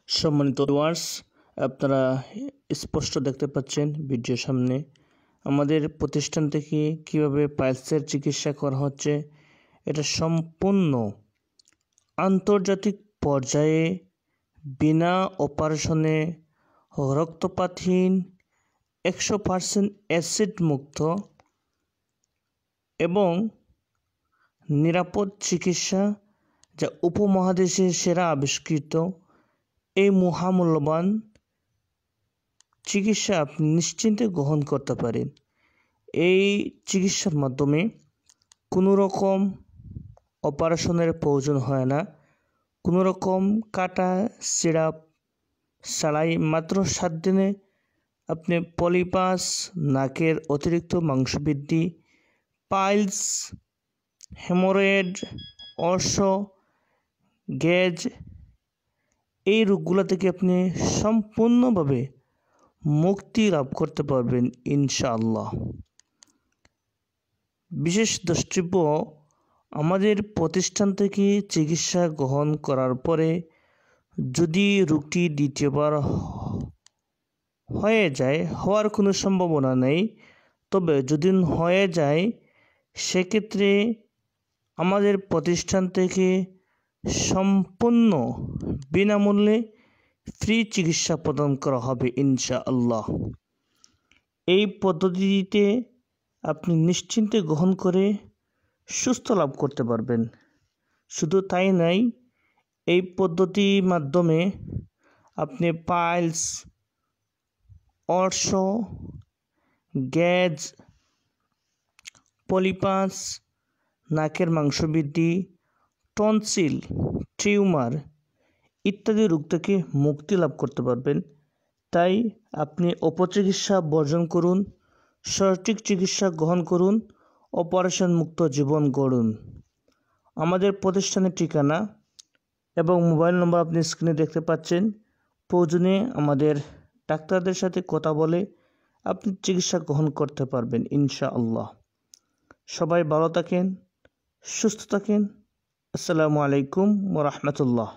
সম্মানিত ভিউয়ার্স, আপনারা স্পষ্ট দেখতে পাচ্ছেন ভিডিওর সামনে আমাদের প্রতিষ্ঠান থেকে কিভাবে পাইলসের চিকিৎসা করা হচ্ছে। এটা সম্পূর্ণ আন্তর্জাতিক পর্যায়ে বিনা অপারেশনে রক্তপাতহীন 100% অ্যাসিড মুক্ত এবং নিরাপদ চিকিৎসা, যা উপমহাদেশের সেরা আবিষ্কৃত। এই মহামূল্যবান চিকিৎসা আপনি নিশ্চিন্তে গ্রহণ করতে পারেন। এই চিকিৎসার মাধ্যমে কোনো রকম অপারেশনের প্রয়োজন হয় না, কোনো রকম কাটা সিরাপ ছাড়াই মাত্র 7 দিনে আপনি পলিপাস, নাকের অতিরিক্ত মাংসবৃদ্ধি, পাইলস, হেমোরয়েড, অর্শ, গ্যাজ এই রোগগুলো থেকে আপনি সম্পূর্ণভাবে মুক্তি লাভ করতে পারবেন ইনশাআল্লাহ। বিশেষ দ্রষ্টব্য, আমাদের প্রতিষ্ঠান থেকে চিকিৎসা গ্রহণ করার পরে যদি রোগটি দ্বিতীয়বার হওয়ার কোনো সম্ভাবনা নেই, তবে যদি হয়ে যায় সেক্ষেত্রে আমাদের প্রতিষ্ঠান থেকে সম্পূর্ণ বিনামূল্যে ফ্রি চিকিৎসা প্রদান করা হবে ইনশাআল্লাহ। এই পদ্ধতিতে আপনি নিশ্চিন্তে গ্রহণ করে সুস্থ লাভ করতে পারবেন। শুধু তাই নয়, এই পদ্ধতির মাধ্যমে আপনি পাইলস, অর্শ, গ্যাজ, পলিপাস, নাকের মাংসবৃদ্ধি, টনসিল, টিউমার ইত্যাদি রোগ থেকে মুক্তি লাভ করতে পারবেন। তাই আপনি অপচিকিৎসা বর্জন করুন, সঠিক চিকিৎসা গ্রহণ করুন, অপারেশন মুক্ত জীবন গড়ুন। আমাদের প্রতিষ্ঠানের ঠিকানা এবং মোবাইল নম্বর আপনি স্ক্রিনে দেখতে পাচ্ছেন। প্রয়োজনে আমাদের ডাক্তারদের সাথে কথা বলে আপনি চিকিৎসা গ্রহণ করতে পারবেন ইনশাআল্লাহ। সবাই ভালো থাকেন, সুস্থ থাকেন। আসসালামু আলাইকুম ওয়া রাহমাতুল্লাহ।